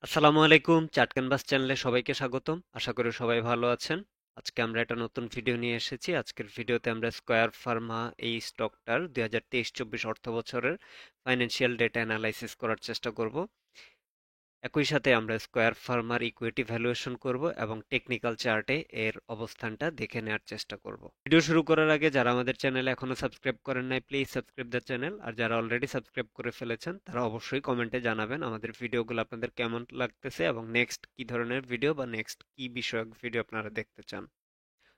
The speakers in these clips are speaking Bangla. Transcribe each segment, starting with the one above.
আসসালামু আলাইকুম, চার্ট ক্যানভাস চ্যানেলে সবাইকে স্বাগতম। আশা করি সবাই ভালো আছেন। আজকে আমরা একটা নতুন ভিডিও নিয়ে এসেছি। আজকের ভিডিওতে আমরা স্কয়ার ফার্মা এই স্টকটার 2023-24 অর্থ বছরের ফাইন্যান্সিয়াল ডেটা অ্যানালাইসিস করার চেষ্টা করব। একই সাথে আমরা স্কয়ার ফার্মার ইকুইটি ভ্যালুয়েশন করব এবং টেকনিক্যাল চার্টে এর অবস্থানটা দেখে নেওয়ার চেষ্টা করব। ভিডিও শুরু করার আগে যারা আমাদের চ্যানেলে এখনো সাবস্ক্রাইব করেন নাই, প্লিজ সাবস্ক্রাইব দ্য চ্যানেল। আর যারা অলরেডি সাবস্ক্রাইব করে ফেলেছেন তারা অবশ্যই কমেন্টে জানাবেন আমাদের ভিডিওগুলো আপনাদের কেমন লাগতেছে এবং নেক্সট কি ধরনের ভিডিও বা নেক্সট কি বিষয়ক ভিডিও আপনারা দেখতে চান।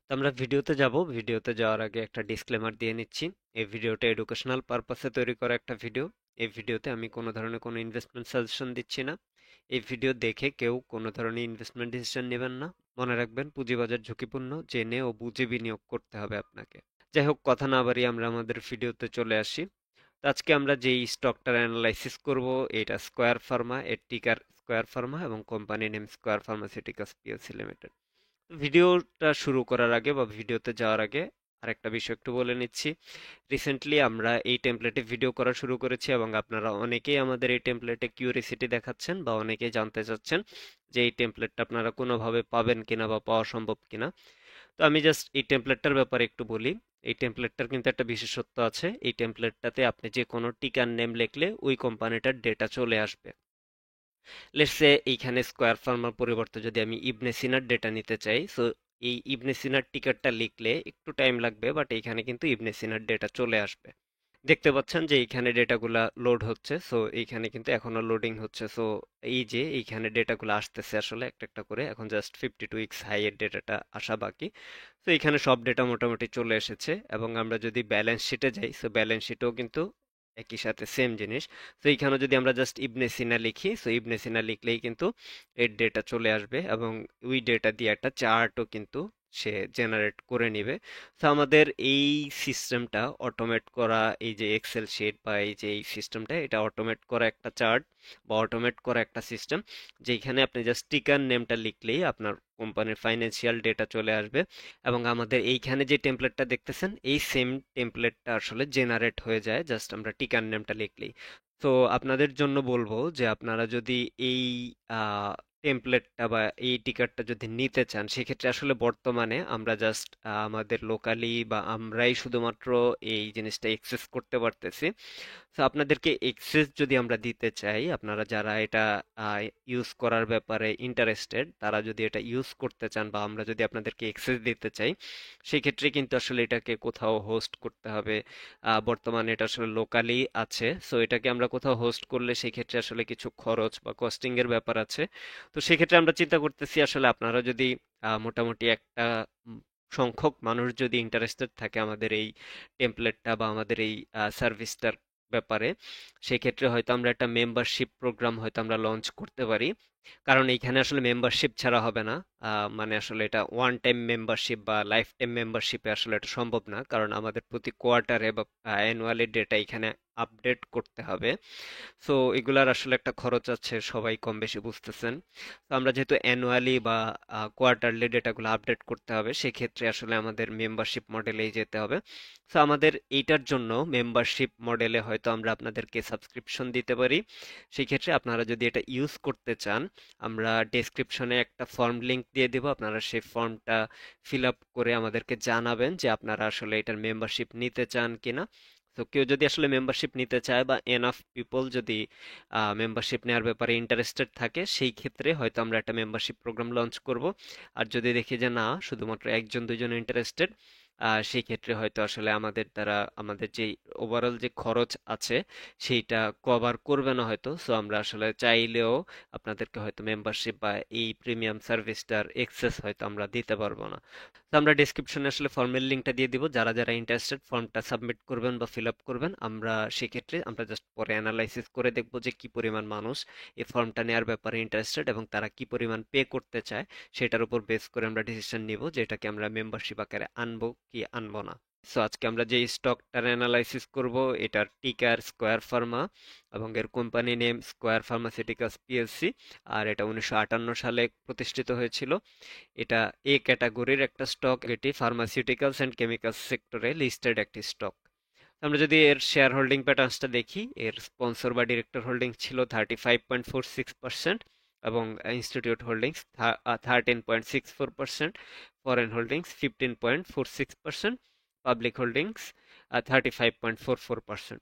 তো আমরা ভিডিওতে যাব। ভিডিওতে যাওয়ার আগে একটা ডিসক্লেমার দিয়ে নিচ্ছি। এই ভিডিওটা এডুকেশনাল পারপাসে তৈরি করা একটা ভিডিও। এই ভিডিওতে আমি কোনো ধরনের কোনো ইনভেস্টমেন্ট সাজেশন দিচ্ছি না। এই ভিডিও দেখে কেউ কোনো ধরনের ইনভেস্টমেন্ট ডিসিশন নেবেন না। মনে রাখবেন, পুঁজিবাজার ঝুঁকিপূর্ণ, জেনে ও বুঝে বিনিয়োগ করতে হবে আপনাকে। যাই হোক, কথা না বাড়িয়ে আমরা আমাদের ভিডিওতে চলে আসি। তো আজকে আমরা যেই স্টকটার অ্যানালাইসিস করব, এটা স্কয়ার ফার্মা, এর টিকার স্কয়ার ফার্মা এবং company name square pharmaceuticals PLC limited. ভিডিওটা শুরু করার আগে বা ভিডিওতে যাওয়ার আগে আরেকটা বিষয় একটু বলে নিচ্ছি। রিসেন্টলি আমরা এই টেমপ্লেটে ভিডিও করা শুরু করেছি এবং আপনারা অনেকেই আমাদের এই টেমপ্লেটে কিউরিসিটি দেখাচ্ছেন বা অনেকেই জানতে চাচ্ছেন যে এই টেমপ্লেটটা আপনারা কোনোভাবে পাবেন কিনা বা পাওয়া সম্ভব কিনা। তো আমি জাস্ট এই টেমপ্লেটটার ব্যাপারে একটু বলি। এই টেমপ্লেটটার কিন্তু একটা বিশেষত্ব আছে। এই টেমপ্লেটটাতে আপনি যে কোনো টিকার নেম লিখলে ওই কোম্পানিটার ডেটা চলে আসবে। লেটস সে এইখানে স্কোয়ার ফার্মার পরিবর্তে যদি আমি ইবনে সিনার ডেটা নিতে চাই, সো এই ইবনে সিনার টিকারটা লিখলে একটু টাইম লাগবে, বাট এইখানে কিন্তু ইবনে সিনার ডেটা চলে আসবে। দেখতে পাচ্ছেন যে এইখানে ডেটাগুলা লোড হচ্ছে, সো এইখানে কিন্তু এখনো লোডিং হচ্ছে। সো এই যে এইখানে ডেটাগুলো আসতেছে আসলে একটা একটা করে, এখন জাস্ট 52 উইকস হাই এর ডেটাটা আসা বাকি। তো এখানে সব ডেটা মোটামুটি চলে এসেছে এবং আমরা যদি ব্যালেন্স শিটে যাই, সো ব্যালেন্স শিটেও কিন্তু একই সাথে সেম জিনিস। তো এইখানে যদি আমরা জাস্ট ইবনে সিনা লিখি, সো ইবনে সিনা লিখলেই কিন্তু এর ডেটা চলে আসবে এবং ওই ডেটা দিয়ে একটা চার্টও কিন্তু সে জেনারেট করে নিবে। তো আমাদের এই সিস্টেমটা অটোমেট করা, এই যে এক্সেল শিট বা এই যে এই সিস্টেমটা, এটা অটোমেট করা একটা চার্ট বা অটোমেট করা একটা সিস্টেম, যেখানে আপনি জাস্ট টিকার নেমটা লিখলেই আপনার কোম্পানির ফাইন্যান্সিয়াল ডেটা চলে আসবে এবং আমাদের এইখানে যে টেমপ্লেটটা দেখতেছেন এই সেম টেমপ্লেটটা আসলে জেনারেট হয়ে যায় জাস্ট আমরা টিকার নেমটা লিখলেই। তো আপনাদের জন্য বলবো যে আপনারা যদি এই টেমপ্লেটটা বা এই টিকারটা যদি নিতে চান, সেক্ষেত্রে আসলে বর্তমানে আমরা জাস্ট আমাদের লোকালি বা আমরাই শুধুমাত্র এই জিনিসটা এক্সেস করতে পারতেছি। তো আপনাদেরকে এক্সেস যদি আমরা দিতে চাই, আপনারা যারা এটা ইউজ করার ব্যাপারে ইন্টারেস্টেড, তারা যদি এটা ইউজ করতে চান বা আমরা যদি আপনাদেরকে এক্সেস দিতে চাই, সেক্ষেত্রে কিন্তু আসলে এটাকে কোথাও হোস্ট করতে হবে। বর্তমানে এটা আসলে লোকালি আছে, সো এটাকে আমরা কোথাও হোস্ট করলে সেক্ষেত্রে আসলে কিছু খরচ বা কস্টিং এর ব্যাপার আছে। তো সেক্ষেত্রে আমরা চিন্তা করতেছি আসলে আপনারা যদি মোটামুটি একটা সংখ্যক মানুষ যদি ইন্টারেস্টেড থাকে আমাদের এই টেমপ্লেটটা বা আমাদের এই সার্ভিসটার ব্যাপারে, সেক্ষেত্রে হয়তো আমরা একটা মেম্বারশিপ প্রোগ্রাম হয়তো আমরা লঞ্চ করতে পারি। কারণ এইখানে আসলে মেম্বারশিপ ছাড়া হবে না। মানে আসলে এটা ওয়ান টাইম মেম্বারশিপ বা লাইফ টাইম মেম্বারশিপে আসলে এটা সম্ভব না, কারণ আমাদের প্রতি কোয়ার্টারে বা অ্যানুয়ালি ডেটা এখানে আপডেট করতে হবে। সো এগুলার আসলে একটা খরচ আছে, সবাই কম বেশি বুঝতেছেন। তো আমরা যেহেতু অ্যানুয়ালি বা কোয়ার্টারলি ডেটাগুলো আপডেট করতে হবে, সেক্ষেত্রে আসলে আমাদের মেম্বারশিপ মডেলেই যেতে হবে। সো আমাদের এইটার জন্য মেম্বারশিপ মডেলে হয়তো আমরা আপনাদেরকে সাবস্ক্রিপশন দিতে পারি। সেই ক্ষেত্রে আপনারা যদি এটা ইউজ করতে চান, আমরা ডেসক্রিপশনে একটা ফর্ম লিংক দিয়ে দেব। আপনারা সেই ফর্মটা ফিল আপ করে আমাদেরকে জানাবেন যে আপনারা আসলে এটার মেম্বারশিপ নিতে চান কিনা। তো কেউ যদি আসলে মেম্বারশিপ নিতে চায় বা এনাফ পিপল যদি মেম্বারশিপ নেওয়ার ব্যাপারে ইন্টারেস্টেড থাকে, সেই ক্ষেত্রে হয়তো আমরা একটা মেম্বারশিপ প্রোগ্রাম লঞ্চ করব। আর যদি দেখি যে না, শুধুমাত্র একজন দুইজন ইন্টারেস্টেড, সেই ক্ষেত্রে হয়তো আসলে আমাদের দ্বারা আমাদের যে ওভারঅল যে খরচ আছে সেইটা কভার করবে না হয়তো। সো আমরা আসলে চাইলেও আপনাদেরকে হয়তো মেম্বারশিপ বা এই প্রিমিয়াম সার্ভিসটার এক্সেস হয়তো আমরা দিতে পারবো না। তো আমরা ডেসক্রিপশনে আসলে ফর্মের লিঙ্কটা দিয়ে দিব। যারা যারা ইন্টারেস্টেড ফর্মটা সাবমিট করবেন বা ফিল আপ করবেন, আমরা সেক্ষেত্রে আমরা জাস্ট পরে অ্যানালাইসিস করে দেখব যে কি পরিমাণ মানুষ এই ফর্মটা নেওয়ার ব্যাপারে ইন্টারেস্টেড এবং তারা কি পরিমাণ পে করতে চায়। সেটার উপর বেস করে আমরা ডিসিশন নিব যে এটাকে আমরা মেম্বারশিপ আকারে আনবো কি আনবো না। সো আজকে আমরা যে স্টকটার অ্যানালাইসিস করব, এটার টিকার স্কয়ার ফার্মা এবং এর company name square pharmaceuticals PLC. আর এটা 1958 সালে প্রতিষ্ঠিত হয়েছিল। এটা এ ক্যাটাগরির একটা স্টক, এটি ফার্মাসিউটিক্যালস অ্যান্ড কেমিক্যালস সেক্টরে লিস্টেড একটি স্টক। আমরা যদি এর শেয়ার হোল্ডিং প্যাটার্নসটা দেখি, এর স্পন্সর বা ডিরেক্টর হোল্ডিং ছিল 35.46%। এবং institute holdings 13.64%, foreign holdings 15.46%, public holdings 35.44%।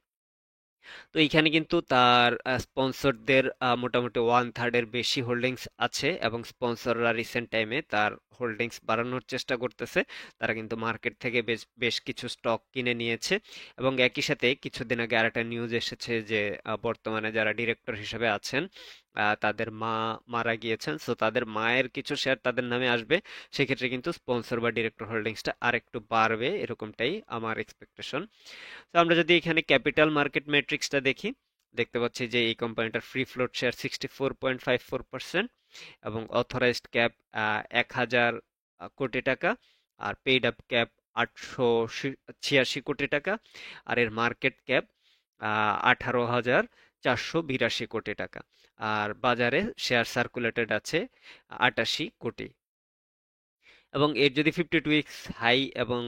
তো এইখানে কিন্তু তার স্পন্সরদের মোটামুটি 1/3-এর বেশি হোল্ডিংস আছে, এবং স্পন্সররা রিসেন্ট টাইমে তার হোল্ডিংস বাড়ানোর চেষ্টা করতেছে। তারা কিন্তু মার্কেট থেকে বেশ বেশ কিছু স্টক কিনে নিয়েছে, এবং একই সাথে কিছুদিন আগে আরেকটা নিউজ এসেছে যে বর্তমানে যারা ডিরেক্টর হিসেবে আছেন তাদের মা মারা গিয়েছেন, সো তাদের মায়ের কিছু শেয়ার তাদের নামে আসবে। সেক্ষেত্রে কিন্তু স্পন্সর বা ডিরেক্টর হোল্ডিংসটা আরেকটু বাড়বে, এরকমটাই আমার এক্সপেকটেশন। তো আমরা যদি এখানে ক্যাপিটাল মার্কেট ম্যাট্রিক্সটা দেখি, দেখতে পাচ্ছি যে এই কোম্পানিটার ফ্রি ফ্লোট শেয়ার 64.54%, এবং অথরাইজড ক্যাপ 1,000 কোটি টাকা, আর পেইড আপ ক্যাপ 886 কোটি টাকা, আর এর মার্কেট ক্যাপ 18,482 কোটি টাকা, আর বাজারে শেয়ার সার্কুলেটেড আছে 88 কোটি। এবং এর যদি 52 উইকস হাই এবং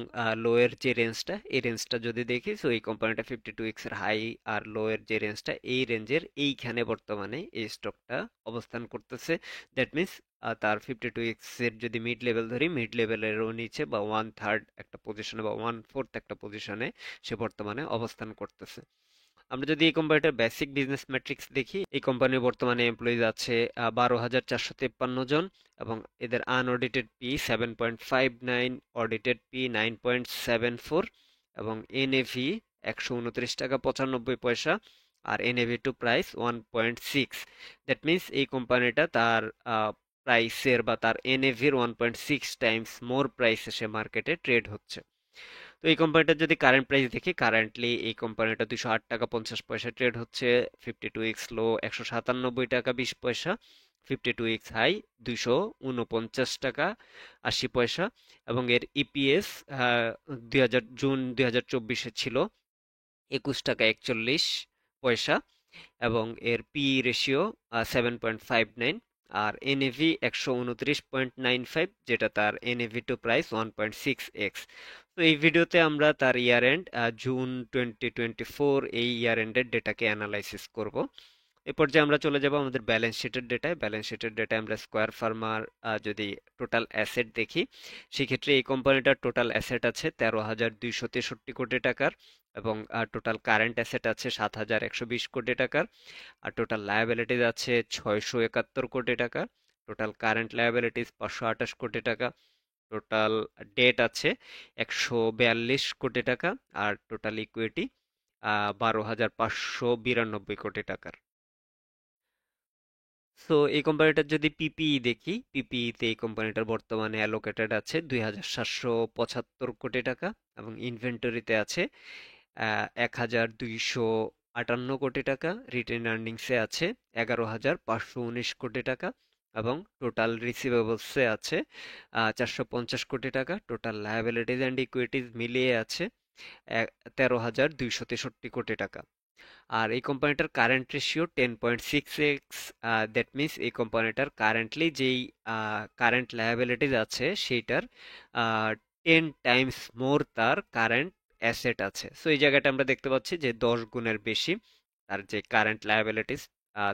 লো এর যে রেঞ্জটা, এই রেঞ্জটা যদি দেখি, সো এই কোম্পানিটা 52 উইকস এর হাই আর লো এর যে রেঞ্জটা, এই রেঞ্জের এইখানে বর্তমানে এই স্টকটা অবস্থান করতেছে। দ্যাট মিনস তার 52 উইকস এর যদি মিড লেভেল ধরি, মিড লেভেলেরও নিচে বা 1/3 একটা পজিশনে বা 1/4 একটা পজিশনে সে বর্তমানে অবস্থান করতেছে। আমরা যদি এই কোম্পানিটার বেসিক বিজনেস ম্যাট্রিক্স দেখি, এই কোম্পানির বর্তমানে এমপ্লয়িজ আছে 12,453 জন, এবং এদের আনঅডিটেড পি 7.59, অডিটেড পি 9.74, এবং এনএভি 129 টাকা 95 পয়সা, আর NAV to price 1.6। That means এই কোম্পানিটা তার প্রাইসের বা তার এনএভির 1.6 টাইমস মোর প্রাইসে সে মার্কেটে ট্রেড হচ্ছে। তো এই কোম্পানিটার যদি কারেন্ট প্রাইস দেখি, কারেন্টলি এই কোম্পানিটা 208 টাকা 50 পয়সা ট্রেড হচ্ছে। 52 উইকস লো 197 টাকা 20 পয়সা, 52 উইকস হাই 249 টাকা 80 পয়সা, এবং এর ইপিএস জুন 2024 ছিল 21 টাকা 41 পয়সা, এবং এর পি রেশিও 7.59, আর এনএভি 129.95, যেটা তার এনএভি টু প্রাইস 1.6x। তো এই ভিডিওতে আমরা তার ইয়ার এন্ড জুন 2024 এই ইয়ার এন্ডের ডেটাকে অ্যানালাইসিস করব। এরপর যে আমরা চলে যাব আমাদের ব্যালেন্স শিটের ডেটায়। ব্যালেন্স শিটের ডেটায় আমরা স্কোয়ার ফার্মার যদি টোটাল অ্যাসেট দেখি, সেক্ষেত্রে এই কোম্পানিটার টোটাল অ্যাসেট আছে 13,263 কোটি টাকার, এবং টোটাল কারেন্ট অ্যাসেট আছে 7,120 কোটি টাকার, আর টোটাল লায়াবিলিটিস আছে 671 কোটি টাকা, টোটাল কারেন্ট লায়াবিলিটিস 528 কোটি টাকা, টোটাল ডেট আছে 142 কোটি টাকা, আর টোটাল ইকুইটি 12,592 কোটি টাকার। সো এই কোম্পানিটার যদি পিপিই দেখি, পিপিইতে এই কোম্পানিটার বর্তমানে অ্যালোকেটেড আছে 2,775 কোটি টাকা, এবং ইনভেন্টরিতে আছে 1,258 কোটি টাকা, রিটেন আর্নিংসে আছে 11,519 কোটি টাকা, এবং টোটাল রিসিভেবলসে আছে 450 কোটি টাকা, টোটাল লায়াবিলিটিজ অ্যান্ড ইকুইটিজ মিলিয়ে আছে 13,263 কোটি টাকা। আর এই কোম্পানিটার current ratio 10.6x। That means এই কোম্পানিটার কারেন্টলি যেই কারেন্ট লায়াবিলিটিস আছে সেইটার 10 টাইমস মোর তার কারেন্ট অ্যাসেট আছে। সো এই জায়গাটা আমরা দেখতে পাচ্ছি যে 10 গুণের বেশি তার যে কারেন্ট লায়াবিলিটিস,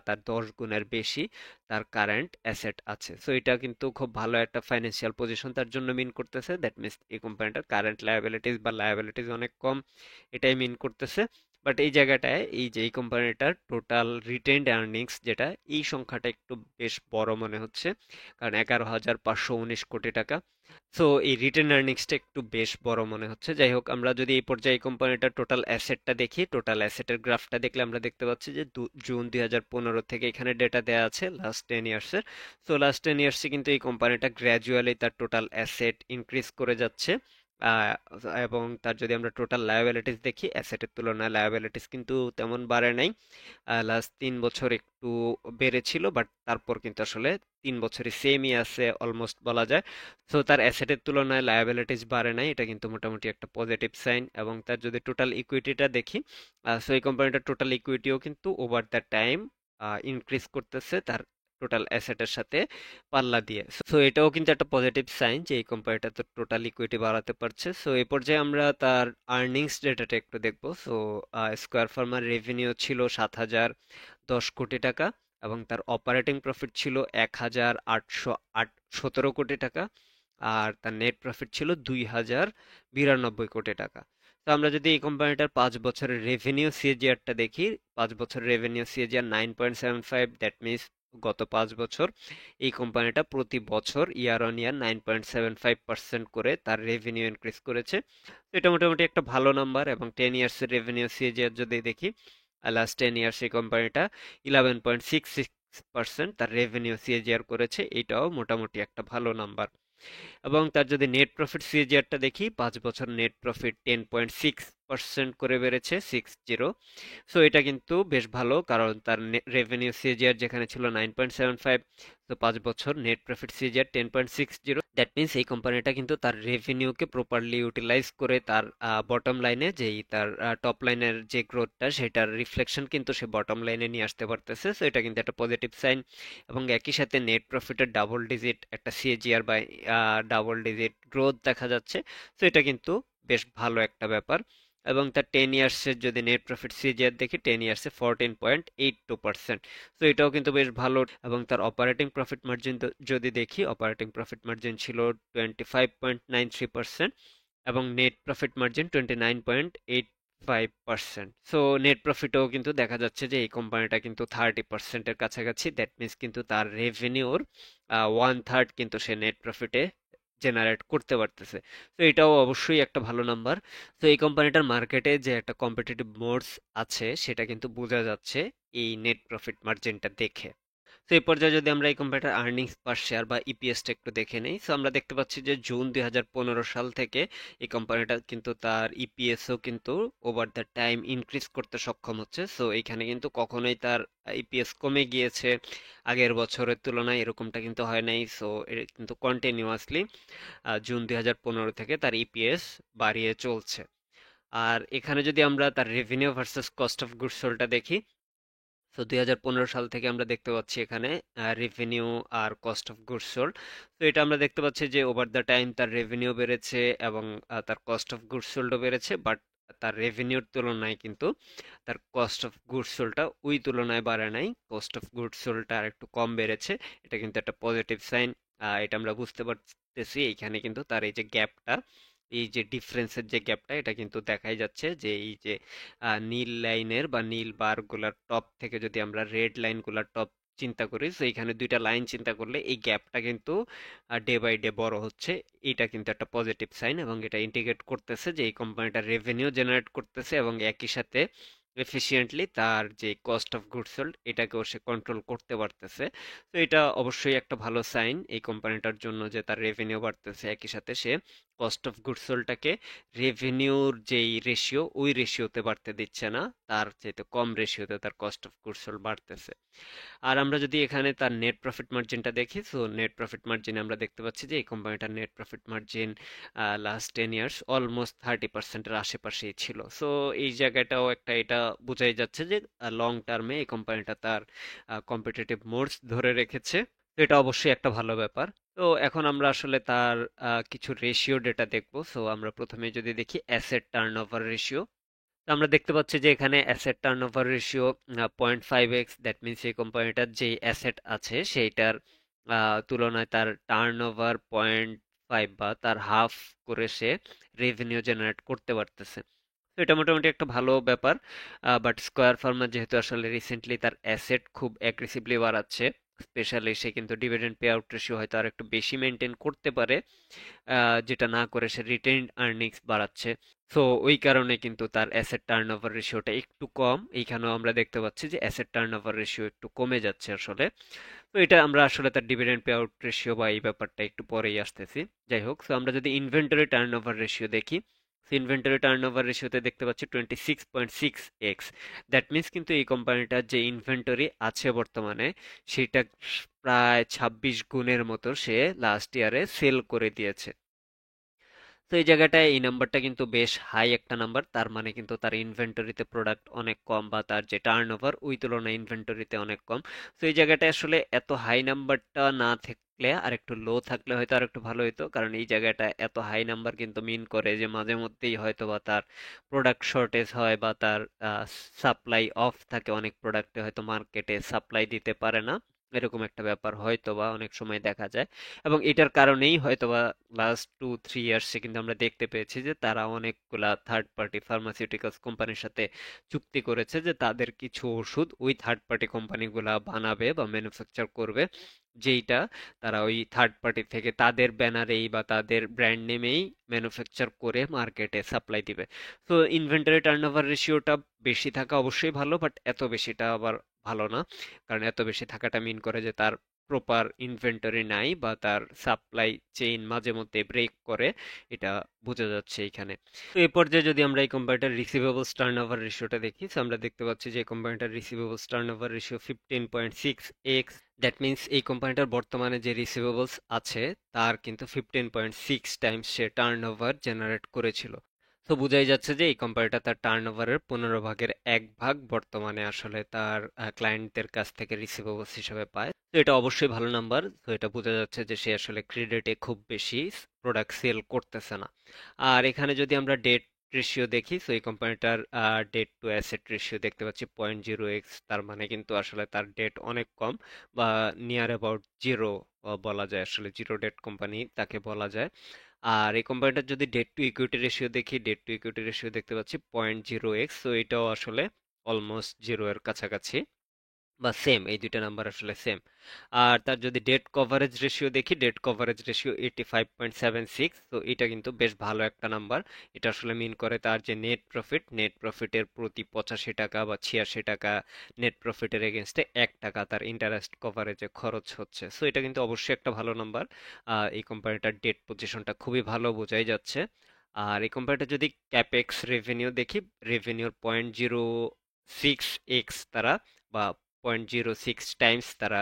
তার 10 গুণের বেশি তার কারেন্ট অ্যাসেট আছে। সো এটা কিন্তু খুব ভালো একটা ফাইন্যান্সিয়াল পজিশন তার জন্য মিন করতেছে। দ্যাট মিনস এই কোম্পানিটার কারেন্ট লায়াবিলিটিস বা লায়াবিলিটিস অনেক কম, এটাই মিন করতেছে। বাট এই জায়গাটায় এই যে এই কোম্পানিটার টোটাল রিটেইনড আর্নিংস যেটা, এই সংখ্যাটা একটু বেশ বড় মনে হচ্ছে, কারণ 11,519 কোটি টাকা। সো এই রিটেন আর্নিংসটা একটু বেশ বড় মনে হচ্ছে। যাই হোক, আমরা যদি এই পর্যায়ে এই কোম্পানিটার টোটাল অ্যাসেটটা দেখি, টোটাল অ্যাসেটের গ্রাফটা দেখলে আমরা দেখতে পাচ্ছি যে জুন 2015 থেকে এখানে ডেটা দেওয়া আছে লাস্ট 10 ইয়ার্সের। সো লাস্ট 10 ইয়ার্সে কিন্তু এই কোম্পানিটা গ্র্যাজুয়ালি তার টোটাল অ্যাসেট ইনক্রিজ করে যাচ্ছে। আহ, এবং তার যদি আমরা টোটাল লায়াবিলিটিস দেখি, অ্যাসেটের তুলনায় লায়াবিলিটিস কিন্তু তেমন বাড়ে নাই। লাস্ট 3 বছর একটু বেড়েছিল, বাট তারপর কিন্তু আসলে 3 বছরই সেমই আছে অলমোস্ট বলা যায়। সো তার অ্যাসেটের তুলনায় লায়াবিলিটিস বাড়ে নাই, এটা কিন্তু মোটামুটি একটা পজিটিভ সাইন। এবং তার যদি টোটাল ইকুইটিটা দেখি, সো এই কোম্পানিটার টোটাল ইকুইটিও কিন্তু ওভার দ্য টাইম ইনক্রিজ করতেছে তার টোটাল অ্যাসেটের সাথে পাল্লা দিয়ে। সো এটাও কিন্তু একটা পজিটিভ সাইন যে এই কোম্পানিটা তো টোটাল ইকুইটি বাড়াতে পারছে। সো এই পর্যায়ে আমরা তার আর্নিংস ডেটাটা একটু দেখবো। সো স্কোয়ার ফার্মার রেভিনিউ ছিল 7,010 কোটি টাকা, এবং তার অপারেটিং প্রফিট ছিল 1,817 কোটি টাকা, আর তার নেট প্রফিট ছিল 2,092 কোটি টাকা। তো আমরা যদি এই কোম্পানিটার 5 বছরের রেভিনিউ সিএজিআরটা দেখি, 5 বছরের রেভিনিউ সিএজিআর 9.75, দ্যাট মিনস গত 5 বছর এই কোম্পানিটা প্রতি বছর ইয়ার অন ইয়ার 9.75% করে তার রেভিনিউ ইনক্রিজ করেছে। তো এটা মোটামুটি একটা ভালো নাম্বার। এবং 10 ইয়ার্সের রেভিনিউ সিএজিআর যদি দেখি, লাস্ট 10 ইয়ার্স এই কোম্পানিটা 11.66% তার রেভিনিউ সিএজিআর করেছে, এটাও মোটামুটি একটা ভালো নাম্বার। এবং তার যদি নেট প্রফিট সিএজিআরটা দেখি, 5 বছর নেট প্রফিট 10.6% করে বেড়েছে, 60। সো এটা কিন্তু বেশ ভালো, কারণ তার রেভিনিউ সিএজিআর যেখানে ছিল 9.75, তো 5 বছর net profit CAGR 10.60, that means এই কোম্পানিটা কিন্তু তার রেভিনিউকে প্রপারলি ইউটিলাইজ করে তার বটম লাইনে যেই তার টপ লাইনের যে গ্রোথটা, সেটার রিফ্লেকশন কিন্তু সে বটম লাইনে নিয়ে আসতে পারতেছে। সো এটা কিন্তু একটা পজিটিভ সাইন। এবং একই সাথে নেট প্রফিটের ডাবল ডিজিট একটা সিএজিআর বা ডাবল ডিজিট গ্রোথ দেখা যাচ্ছে। তো এটা কিন্তু বেশ ভালো একটা ব্যাপার। এবং তার 10 ইয়ার্সের যদি নেট প্রফিট সিজিআর দেখি, 10 ইয়ার্সে 14.82%। তো এটাও কিন্তু বেশ ভালো। এবং তার অপারেটিং প্রফিট মার্জিন যদি দেখি, অপারেটিং প্রফিট মার্জিন ছিল 25.93%, এবং net profit margin 29.85%। So net প্রফিটও কিন্তু দেখা যাচ্ছে যে এই কোম্পানিটা কিন্তু 30%-এর কাছাকাছি, দ্যাট মিনস কিন্তু তার রেভিনিউর 1/3 কিন্তু সে নেট প্রফিটে জেনারেট করতে পারতেছে। তো এটাও অবশ্যই একটা ভালো নাম্বার। তো এই কোম্পানিটার মার্কেটে যে একটা কম্পিটিটিভ মোডস আছে, সেটা কিন্তু বোঝা যাচ্ছে এই নেট প্রফিট মার্জিনটা দেখে। তো এই পর্যায়ে যদি আমরা এই কোম্পানিটার আর্নিংস পার শেয়ার বা ইপিএসটা একটু দেখে নেই, তো আমরা দেখতে পাচ্ছি যে জুন 2015 সাল থেকে এই কোম্পানিটা কিন্তু তার ইপিএসও কিন্তু ওভার দ্য টাইম ইনক্রিজ করতে সক্ষম হচ্ছে। সো এইখানে কিন্তু কখনোই তার ইপিএস কমে গিয়েছে আগের বছরের তুলনায়, এরকমটা কিন্তু হয় নাই। সো কিন্তু কন্টিনিউয়াসলি জুন 2015 থেকে তার ইপিএস বাড়িয়ে চলছে। আর এখানে যদি আমরা তার revenue versus cost of goods সোল্ডটা দেখি, তো 2015 সাল থেকে আমরা দেখতে পাচ্ছি এখানে রেভিনিউ আর কস্ট অফ গুডস সোল্ড। তো এটা আমরা দেখতে পাচ্ছি যে ওভার দ্য টাইম তার রেভিনিউ বেড়েছে এবং তার কস্ট অফ গুডস সোল্ডও বেড়েছে, বাট তার রেভিনিউর তুলনায় কিন্তু তার কস্ট অফ গুডস সোল্ডটা ওই তুলনায় বাড়ে নাই, কস্ট অফ গুডস সোল্ডটা আর একটু কম বেড়েছে। এটা কিন্তু একটা পজিটিভ সাইন। এটা আমরা বুঝতে পারতেছি এইখানে কিন্তু তার এই যে গ্যাপটা, এই যে ডিফারেন্সের যে গ্যাপটা, এটা কিন্তু দেখাই যাচ্ছে যে এই যে নীল লাইনের বা নীল বারগুলার টপ থেকে যদি আমরা রেড লাইনগুলার টপ চিন্তা করি, তো এখানে দুইটা লাইন চিন্তা করলে এই গ্যাপটা কিন্তু ডে বাই ডে বড় হচ্ছে। এটা কিন্তু একটা পজিটিভ সাইন, এবং এটা ইন্ডিকেট করতেছে যে এই কোম্পানিটা রেভিনিউ জেনারেট করতেছে এবং একই সাথে এফিসিয়েন্টলি তার যে কস্ট অফ গুডস সোল্ড এটাকেও সে কন্ট্রোল করতে পারতেছে। তো এটা অবশ্যই একটা ভালো সাইন এই কোম্পানিটার জন্য যে তার রেভিনিউ বাড়তেছে, একই সাথে সে কস্ট অফ গুডস সোল্ডটাকে রেভিনিউর যেই রেশিও ওই রেশিওতে বাড়তে দিচ্ছে না, তার চাইতে কম রেশিওতে তার কস্ট অফ গুডস সোল্ড বাড়তেছে। আর আমরা যদি এখানে তার নেট প্রফিট মার্জিনটা দেখি, তো নেট প্রফিট মার্জিনে আমরা দেখতে পাচ্ছি যে এই কোম্পানিটার net profit margin last 10 years almost 30%-এর আশেপাশেই ছিল। সো এই জায়গাটাও একটা এটা বোঝাই যাচ্ছে যে লং টার্মে এই কোম্পানিটা তার কম্পিটিটিভ মোডস ধরে রেখেছে। তো এটা অবশ্যই একটা ভালো ব্যাপার। তো এখন আমরা আসলে তার কিছু রেশিও ডেটা দেখবো। সো আমরা প্রথমে যদি দেখি অ্যাসেট টার্নওভার রেশিও, তো আমরা দেখতে পাচ্ছি যে এখানে asset turnover ratio 0.5x, that means এই কোম্পানিটার যে অ্যাসেট আছে সেইটার তুলনায় তার টার্নওভার 0.5 বা তার হাফ করে সে রেভিনিউ জেনারেট করতে পারতেছে। তো এটা মোটামুটি একটা ভালো ব্যাপার। বাট স্কয়ার ফার্মা যেহেতু আসলে রিসেন্টলি তার অ্যাসেট খুব অ্যাগ্রেসিভলি বাড়াচ্ছে, স্পেশালি সে কিন্তু ডিভিডেন্ড পে আউট রেশিও হয়তো আর একটু বেশি মেনটেন করতে পারে, যেটা না করে সে রিটেইনড আর্নিংস বাড়াচ্ছে। সো ওই কারণে কিন্তু তার অ্যাসেট টার্নওভার রেশিওটা একটু কম। এইখানেও আমরা দেখতে পাচ্ছি যে অ্যাসেট টার্নওভার রেশিও একটু কমে যাচ্ছে আসলে। তো এটা আমরা আসলে তার ডিভিডেন্ড পে আউট রেশিও বা এই ব্যাপারটা একটু পরেই আসতেছি। যাই হোক, তো আমরা যদি ইনভেন্টরি টার্নওভার রেশিও দেখি, ইনভেন্টরি টার্নওভার রেশিওতে দেখতে পাচ্ছি 26.6x। দ্যাট মিনস কিন্তু এই কোম্পানিটার যে ইনভেন্টরি আছে বর্তমানে, সেটা প্রায় 26 গুণের মতো সে লাস্ট ইয়ারে সেল করে দিয়েছে। তো এই জায়গাটায় এই নাম্বারটা কিন্তু বেশ হাই একটা নাম্বার, তার মানে কিন্তু তার ইনভেন্টরিতে প্রোডাক্ট অনেক কম বা তার যে টার্নওভার ওই তুলনায় ইনভেন্টরিতে অনেক কম। তো এই জায়গাটায় আসলে এত হাই নাম্বারটা না থাকলেও থাকলে আর একটু লো থাকলে হয়তো আর একটু ভালো হতো, কারণ এই জায়গাটা এত হাই নাম্বার কিন্তু মিন করে যে মাঝে মধ্যেই হয়তো বা তার প্রোডাক্ট শর্টেজ হয় বা তার সাপ্লাই অফ থাকে, অনেক প্রোডাক্টে হয়তো মার্কেটে সাপ্লাই দিতে পারে না, এরকম একটা ব্যাপার হয়তো বা অনেক সময় দেখা যায়। এবং এটার কারণেই হয়তো বা লাস্ট 2-3 ইয়ার্সে কিন্তু আমরা দেখতে পেয়েছি যে তারা অনেকগুলা থার্ড পার্টি ফার্মাসিউটিক্যালস কোম্পানির সাথে চুক্তি করেছে যে তাদের কিছু ওষুধ ওই থার্ড পার্টি কোম্পানিগুলা বানাবে বা ম্যানুফ্যাকচার করবে, যেইটা তারা ওই থার্ড পার্টি থেকে তাদের ব্যানারেই বা তাদের ব্র্যান্ড নেমেই ম্যানুফ্যাকচার করে মার্কেটে সাপ্লাই দিবে। তো ইনভেন্টরি টার্নওভার রেশিওটা বেশি থাকা অবশ্যই ভালো, বাট এত বেশিটা আবার ভালো না, কারণ এত বেশি থাকাটা মিন করে যে তার প্রপার ইনভেন্টরি নাই বা তার সাপ্লাই চেইন মাঝে মধ্যে ব্রেক করে, এটা বোঝা যাচ্ছে এখানে। তো এই পর্যায়ে যদি আমরা এই কোম্পানিটার রিসিভেবলস টার্নওভার রেশিওটা দেখি, তো আমরা দেখতে পাচ্ছি যে এই কোম্পানিটার receivables turnover ratio 15.6x। That means এই কোম্পানিটার বর্তমানে যে রিসিভেবলস আছে তার কিন্তু 15.6 টাইমস সে টার্নওভার জেনারেট করেছিল। তো বোঝাই যাচ্ছে যে এই কোম্পানিটা তার টার্নওভারের 15 ভাগের 1 ভাগ বর্তমানে আসলে তার ক্লায়েন্টদের কাছ থেকে রিসিভেবলস হিসেবে পায়। তো এটা অবশ্যই ভালো নাম্বার। তো এটা বোঝা যাচ্ছে যে সে আসলে ক্রেডিটে খুব বেশি প্রোডাক্ট সেল করতেছে না। আর এখানে যদি আমরা ডেট রেশিও দেখি, তো এই কোম্পানিটার ডেট টু অ্যাসেট রেশিও দেখতে পাচ্ছি 0.0x। তার মানে কিন্তু আসলে তার ডেট অনেক কম বা নিয়ার অ্যাবাউট জিরো বলা যায়, আসলে জিরো ডেট কোম্পানি তাকে বলা যায়। আর এই কোম্পানিটার যদি ডেট টু ইকুইটি রেশিও দেখি, ডেট টু ইকুইটি রেশিও দেখতে পাচ্ছি 0.0x। তো এটাও আসলে অলমোস্ট জিরো এর কাছাকাছি বা সেম, এই দুইটা নাম্বার আসলে সেম। আর তার যদি ডেট কভারেজ রেশিও দেখি, ডেট কভারেজ রেশিও 85.76। তো এটা কিন্তু বেশ ভালো একটা নাম্বার। এটা আসলে মিন করে তার যে নেট প্রফিটের প্রতি 85 টাকা বা 86 টাকা নেট প্রফিটের এগেনস্টে 1 টাকা তার ইন্টারেস্ট কভারেজে খরচ হচ্ছে। সো এটা কিন্তু অবশ্যই একটা ভালো নাম্বার। এই কোম্পানিটার ডেট পজিশনটা খুবই ভালো বোঝাই যাচ্ছে। আর এই কোম্পানিটা যদি ক্যাপেক্স রেভিনিউ দেখি, রেভিনিউর 0.06x তারা বা 0.06 টাইমস তারা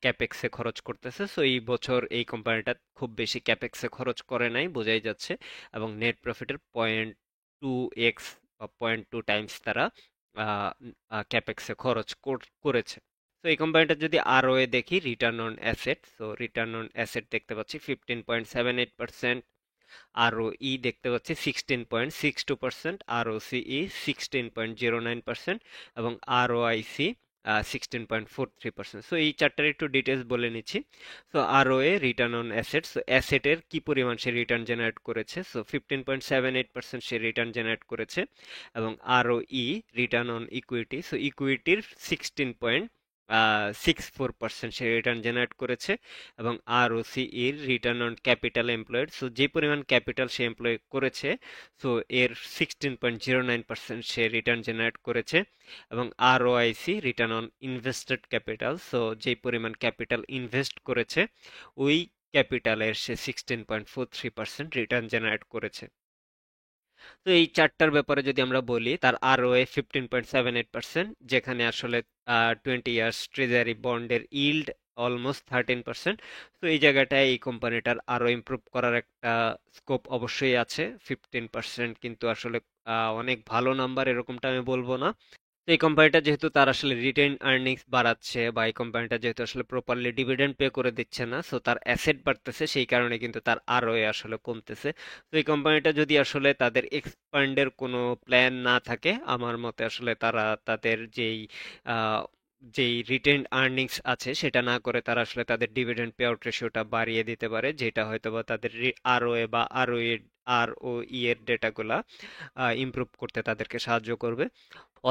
ক্যাপেক্সে খরচ করতেছে। সো এই বছর এই কোম্পানিটা খুব বেশি ক্যাপেক্সে খরচ করে নাই বোঝাই যাচ্ছে। এবং নেট প্রফিটের 0.2x বা 0.2 টাইমস তারা ক্যাপেক্সে খরচ করেছে। তো এই কোম্পানিটা যদি আরওএ দেখি, রিটার্ন অন অ্যাসেট, তো রিটার্ন অন অ্যাসেট দেখতে পাচ্ছি 15.78%, আরওই দেখতে পাচ্ছি 16.62%, আরওসিই 16.09% এবং আরওআইসি 16.43%। সো এই চারটার একটু ডিটেলস বলে নিচ্ছি। So ROA return on assets, অ্যাসেটের কি পরিমাণ সে রিটার্ন জেনারেট করেছে, সো 15.78% সে রিটার্ন জেনারেট করেছে। এবং ROE return on equity, so ইকুইটির 16.64% সে রিটার্ন জেনারেট করেছে। এবং আরওসি এর return on capital employed, so যে পরিমাণ ক্যাপিটাল সে এমপ্লয় করেছে, সো এর 16.09% সে রিটার্ন জেনারেট করেছে। এবং ROIC return on invested capital, so যে পরিমাণ ক্যাপিটাল ইনভেস্ট করেছে ওই ক্যাপিটালের সে 16.43% রিটার্ন জেনারেট করেছে। তো এই চারটার ব্যাপারে যদি আমরা বলি, তার আরওএ 15.78%, যেখানে আসলে 20 ইয়ার্স ট্রেজারি বন্ডের ইল্ড অলমোস্ট 13%। তো এই জায়গাটায় এই কোম্পানিটার আরো ইমপ্রুভ করার একটা স্কোপ অবশ্যই আছে। 15% কিন্তু আসলে অনেক ভালো নাম্বার এরকমটা আমি বলবো না। তো এই কোম্পানিটা যেহেতু তার আসলে রিটেইন আর্নিংস বাড়াচ্ছে বা এই কোম্পানিটা যেহেতু আসলে প্রপারলি ডিভিডেন্ড পে করে দিচ্ছে না, সো তার অ্যাসেট বাড়তেছে, সেই কারণে কিন্তু তার আরওএ আসলে কমতেছে। তো এই কোম্পানিটা যদি আসলে তাদের এক্সপ্যান্ডের কোনো প্ল্যান না থাকে, আমার মতে আসলে তারা তাদের আহ, যেই রিটেইন আর্নিংস আছে সেটা না করে তারা আসলে তাদের ডিভিডেন্ড পে আউট রেশিওটা বাড়িয়ে দিতে পারে, যেটা হয়তো বা তাদের আরওএ বা আরওই এর ডেটাগুলা ইমপ্রুভ করতে তাদেরকে সাহায্য করবে।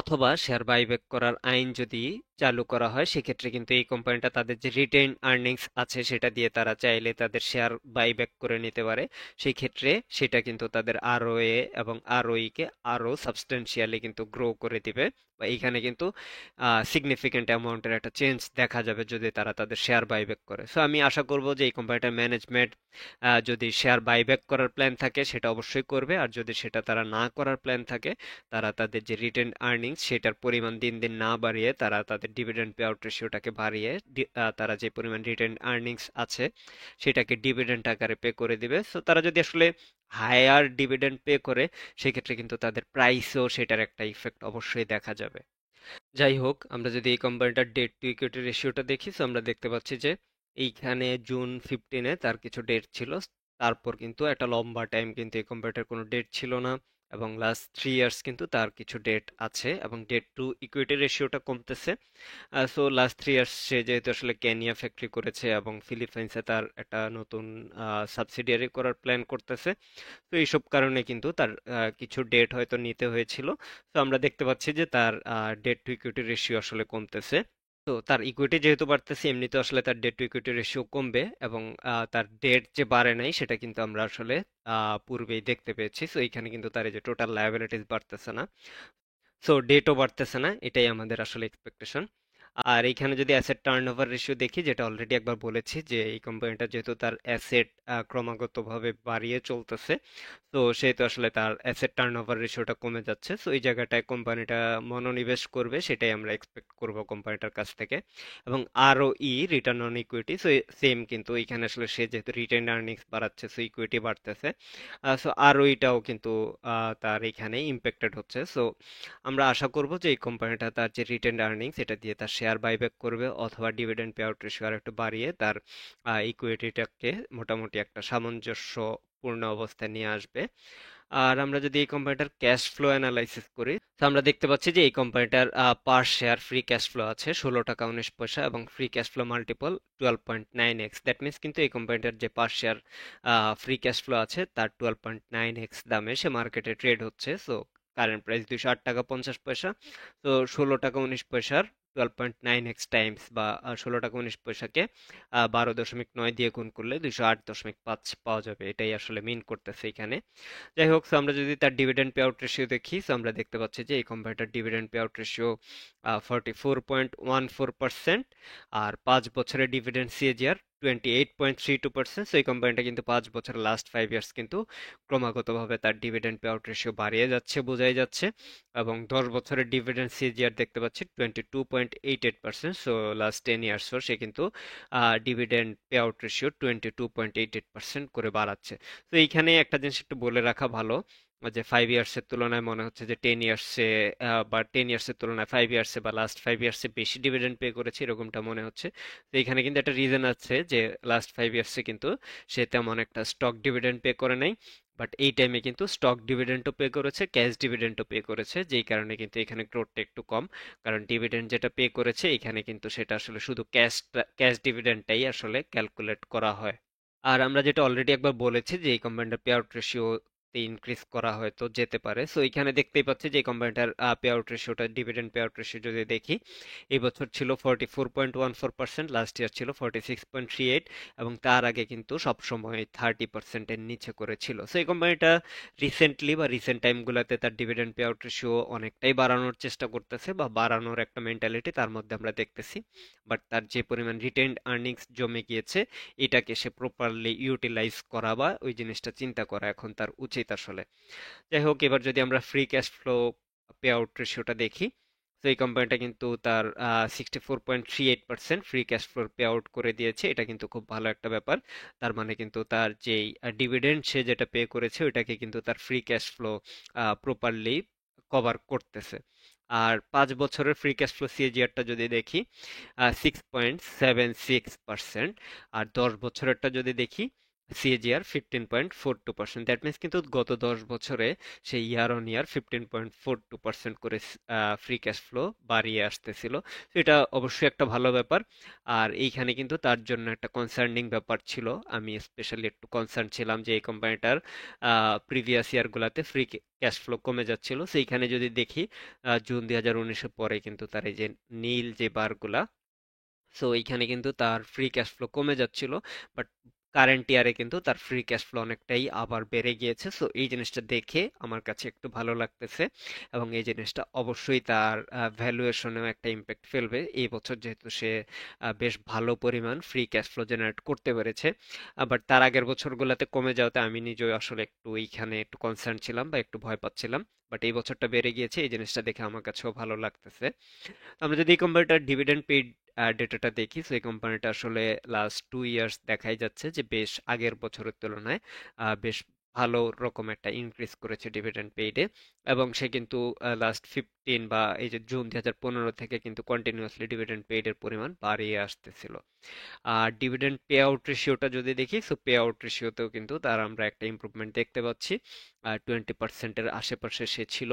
অথবা শেয়ার বাইব্যাক করার আইন যদি চালু করা হয়, সেক্ষেত্রে কিন্তু এই কোম্পানিটা তাদের যে রিটেইন আর্নিংস আছে সেটা দিয়ে তারা চাইলে তাদের শেয়ার বাইব্যাক করে নিতে পারে। সেই ক্ষেত্রে সেটা কিন্তু তাদের আরওএ এবং আরওই কে আরো সাবস্টেন্সিয়ালি কিন্তু গ্রো করে দিবে, বা এইখানে কিন্তু সিগনিফিকেন্ট অ্যামাউন্টের একটা চেঞ্জ দেখা যাবে যদি তারা তাদের শেয়ার বাইব্যাক করে। সো আমি আশা করব যে এই কোম্পানিটার ম্যানেজমেন্ট যদি শেয়ার বাইব্যাক করার প্ল্যান থাকে সেটা অবশ্যই করবে, আর যদি সেটা তারা না করার প্ল্যান থাকে তারা তাদের যে রিটেন আর্নিংস সেটার পরিমাণ দিন দিন না বাড়িয়ে তারা তাদের ডিভিডেন্ড পে আউট রেশিওটাকে বাড়িয়ে তারা যে পরিমাণ রিটেন আর্নিংস আছে সেটাকে ডিভিডেন্ড আকারে পে করে দিবে। সো তারা যদি আসলে হায়ার ডিভিডেন্ড পে করে, সেক্ষেত্রে কিন্তু তাদের প্রাইসেও সেটার একটা ইফেক্ট অবশ্যই দেখা যাবে। যাই হোক, আমরা যদি এই কোম্পানিটার ডেট টু ইকুইটি রেশিওটা দেখি, তো আমরা দেখতে পাচ্ছি যে এইখানে জুন 15-এ তার কিছু ডেট ছিল। তারপর কিন্তু একটা লম্বা টাইম কিন্তু এই কোম্পানিটার কোনো ডেট ছিল না, এবং লাস্ট 3 ইয়ার্স কিন্তু তার কিছু ডেট আছে, এবং ডেট টু ইকুইটি রেশিওটা কমতেছে। সো লাস্ট 3 ইয়ার্স সে যেহেতু আসলে কেনিয়া ফ্যাক্টরি করেছে এবং ফিলিপাইন্সে তার একটা নতুন সাবসিডিয়ারি করার প্ল্যান করতেছে। তো এইসব কারণে কিন্তু তার কিছু ডেট হয়তো নিতে হয়েছিল। তো আমরা দেখতে পাচ্ছি যে তার ডেট টু ইকুইটি রেশিও আসলে কমতেছে। তো তার ইকুইটি যেহেতু বাড়তেছে, এমনিতে আসলে তার ডেট টু ইকুইটি রেশিও কমবে, এবং তার ডেট যে বাড়ে নাই সেটা কিন্তু আমরা আসলে পূর্বেই দেখতে পেয়েছি। তো এইখানে কিন্তু তার এই যে টোটাল লায়াবিলিটিস বাড়তেছে না, সো ডেটও বাড়তেছে না, এটাই আমাদের আসলে এক্সপেকটেশন। আর এইখানে যদি অ্যাসেট টার্নওভার রেশিও দেখি, যেটা অলরেডি একবার বলেছি যে এই কোম্পানিটা যেহেতু তার অ্যাসেট ক্রমাগতভাবে বাড়িয়ে চলতেছে, তো সেহেতু আসলে তার অ্যাসেট টার্নওভার রেশিওটা কমে যাচ্ছে। সো এই জায়গাটায় কোম্পানিটা মনোনিবেশ করবে, সেটাই আমরা এক্সপেক্ট করব কোম্পানিটার কাছ থেকে। এবং আরও return on equity, so same কিন্তু এখানে আসলে সে যেহেতু রিটেন আর্নিংস বাড়াচ্ছে, সো ইকুইটি বাড়তেছে, সো আরওইটাও কিন্তু তার এখানে ইম্প্যাক্টেড হচ্ছে। সো আমরা আশা করব যে এই কোম্পানিটা তার যে রিটেন্ড আর্নিংস এটা দিয়ে তার শেয়ার বাইব্যাক করবে, অথবা ডিভিডেন্ড পে আউট রেশিও আর একটু বাড়িয়ে তার ইকুইটিটাকে মোটামুটি একটা সামঞ্জস্যপূর্ণ অবস্থায় নিয়ে আসবে। আর আমরা যদি এই কোম্পানিটার ক্যাশ ফ্লো অ্যানালাইসিস করি, তো আমরা দেখতে পাচ্ছি যে এই কোম্পানিটার per share free cash flow আছে 16 টাকা 19 পয়সা, এবং free cash flow multiple 12.9x। That means কিন্তু এই কোম্পানিটার যে per share free cash flow আছে তার 12.9x দামে সে মার্কেটে ট্রেড হচ্ছে। সো কারেন্ট প্রাইস 208 টাকা 50 পয়সা। তো 16 টাকা 19 পয়সার 12.9x টাইমস, বা 16 টাকা 19 পয়সাকে 12.9 দিয়ে গুণ করলে 208.5 পাওয়া যাবে। এটাই আসলে মিন করতেছে এখানে। যাই হোক, so আমরা যদি তার ডিভিডেন্ড পে আউট রেশিও দেখি, so আমরা দেখতে পাচ্ছি যে এই কোম্পানিটার ডিভিডেন্ড পে আউট রেশিও 44.14%, আর 5 বছরের ডিভিডেন্ড সিএজিআর 28.32%। সো এই কোম্পানিটা কিন্তু 5 বছর লাস্ট 5 ইয়ার্স কিন্তু ক্রমাগতভাবে তার ডিভিডেন্ড পে আউট রেশিও বাড়িয়ে যাচ্ছে, বোঝাই যাচ্ছে। এবং 10 বছরের ডিভিডেন্ড সিএজিআর দেখতে পাচ্ছি 22.88%। সো লাস্ট 10 ইয়ার্সও সে কিন্তু ডিভিডেন্ড পে আউট রেশিও 22.88% করে বাড়াচ্ছে। তো এইখানে একটা জিনিস একটু বলে রাখা ভালো, যে 5 ইয়ার্সের তুলনায় মনে হচ্ছে যে 10 ইয়ার্সে, বা 10 ইয়ার্সের তুলনায় 5 ইয়ার্সে বা লাস্ট 5 ইয়ার্সে বেশি ডিভিডেন্ড পে করেছে, এরকমটা মনে হচ্ছে। তো এখানে কিন্তু একটা রিজন আছে যে লাস্ট 5 ইয়ার্সে কিন্তু সে তেমন একটা স্টক ডিভিডেন্ড পে করে নাই, বাট এই টাইমে কিন্তু স্টক ডিভিডেন্ডও পে করেছে, ক্যাশ ডিভিডেন্ডও পে করেছে, যেই কারণে কিন্তু এখানে গ্রোথটা একটু কম। কারণ ডিভিডেন্ড যেটা পে করেছে এখানে কিন্তু সেটা আসলে শুধু ক্যাশ ডিভিডেন্ডটাই আসলে ক্যালকুলেট করা হয়। আর আমরা যেটা অলরেডি একবার বলেছি যে এই কোম্পানিটার পে আউট রেশিও ইনক্রিজ করা হয়তো যেতে পারে। সো এখানে দেখতেই পাচ্ছি যে এই কোম্পানিটার পে আউট রেশিওটা, ডিভিডেন্ড পে আউট রেশিও যদি দেখি, এই বছর ছিল 44.14%, লাস্ট ইয়ার ছিল 46.38, এবং তার আগে কিন্তু সবসময় 30%-এর নিচে করে ছিল। সো এই কোম্পানিটা রিসেন্টলি বা রিসেন্ট টাইমগুলোতে তার ডিভিডেন্ড পে আউট রেশিও অনেকটাই বাড়ানোর চেষ্টা করতেছে, বা বাড়ানোর একটা মেন্টালিটি তার মধ্যে আমরা দেখতেছি। বাট তার যে পরিমাণ রিটেন্ড আর্নিংস জমে গিয়েছে, এটাকে সে প্রপারলি ইউটিলাইজ করা বা ওই জিনিসটা চিন্তা করা এখন তার উচিত আসলে। যাই হোক, এবার যদি আমরা free cash flow pay out রেশিওটা দেখি, তো এই কোম্পানিটা কিন্তু তার 64.38% free cash flow pay out করে দিয়েছে। এটা কিন্তু খুব ভালো একটা ব্যাপার। তার মানে কিন্তু তার যেই ডিভিডেন্ড সে যেটা পে করেছে ওইটাকে কিন্তু তার free cash flow properly cover করতেছে। আর 5 বছরের ফ্রি ক্যাশ ফ্লো সিএজিআরটা যদি দেখি, 6.76%। আর 10 বছরেরটা যদি দেখি, সিএজিআর 15.42%। দ্যাট মিনস কিন্তু গত 10 বছরে সে ইয়ার অন ইয়ার 15.42% করে ফ্রি ক্যাশ ফ্লো বাড়িয়ে আসতেছিল। তো এটা অবশ্যই একটা ভালো ব্যাপার। আর এইখানে কিন্তু তার জন্য একটা কনসার্নিং ব্যাপার ছিল, আমি স্পেশালি একটু কনসার্ন ছিলাম যে এই কোম্পানিটার প্রিভিয়াস ইয়ারগুলোতে ফ্রি ক্যাশ ফ্লো কমে যাচ্ছিল। সেইখানে যদি দেখি, জুন 2019-এর পরে কিন্তু তার এই যে নীল যে বারগুলা, সো এইখানে কিন্তু তার ফ্রি ক্যাশ ফ্লো কমে যাচ্ছিল, বাট কারেন্ট ইয়ারে কিন্তু তার ফ্রি ক্যাশ ফ্লো অনেকটাই আবার বেড়ে গিয়েছে। সো এই জিনিসটা দেখে আমার কাছে একটু ভালো লাগতেছে, এবং এই জিনিসটা অবশ্যই তার ভ্যালুয়েশনেও একটা ইম্প্যাক্ট ফেলবে এই বছর, যেহেতু সে বেশ ভালো পরিমাণ ফ্রি ক্যাশ ফ্লো জেনারেট করতে পেরেছে। বাট তার আগের বছরগুলোতে কমে যাওয়াতে আমি নিজেও আসলে একটু এইখানে একটু কনসার্ন ছিলাম বা একটু ভয় পাচ্ছিলাম। বাট এই বছরটা বেড়ে গিয়েছে, এই জিনিসটা দেখে আমার কাছেও ভালো লাগতেছে। আমরা যদি এই কোম্পানিটার ডিভিডেন্ড পেইড ডেটাটা দেখি, তো এই কোম্পানিটা আসলে লাস্ট 2 ইয়ার্স দেখাই যাচ্ছে যে বেশ আগের বছরের তুলনায় বেশ ভালো রকম একটা ইনক্রিজ করেছে ডিভিডেন্ড পেইডে, এবং সে কিন্তু লাস্ট 15 বা এই যে জুন 2015 থেকে কিন্তু কন্টিনিউয়াসলি ডিভিডেন্ড পেইডের পরিমাণ বাড়িয়ে আসতেছিল। আর ডিভিডেন্ড পে আউট রেশিওটা যদি দেখি, সো পে আউট রেশিওতেও কিন্তু তার আমরা একটা ইমপ্রুভমেন্ট দেখতে পাচ্ছি। 20%-এর আশেপাশে সে ছিল,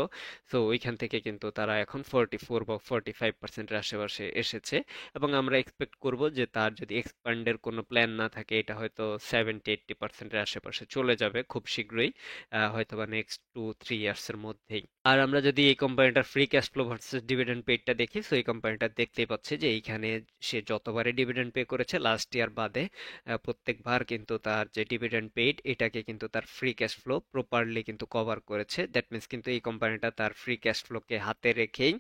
সো ওইখান থেকে কিন্তু তারা এখন 44 বা 45%-এর আশেপাশে এসেছে। এবং আমরা এক্সপেক্ট করব যে তার যদি এক্সপ্যান্ডের কোনো প্ল্যান না থাকে, এটা হয়তো 70-80%-এর আশেপাশে চলে যাবে খুব শীঘ্রই, হয়তো বা নেক্সট 2-3 ইয়ার্সের মধ্যেই। আর আমরা যদি এই কোম্পানিটার free cash flow versus dividend পেইডটা দেখি, সো এই কোম্পানিটা দেখতেই পাচ্ছি যে এইখানে সে যতবারই ডিভিডেন্ড পে করেছে লাস্ট ইয়ার বাদে, প্রত্যেকবার কিন্তু তার যে ডিভিডেন্ড পেইড এটাকে কিন্তু তার ফ্রি ক্যাশ ফ্লো প্রপারলি কিন্তু কভার করেছে। দ্যাট মিন্স কিন্তু এই কোম্পানিটা তার ফ্রি ক্যাশ ফ্লোকে হাতে রেখেই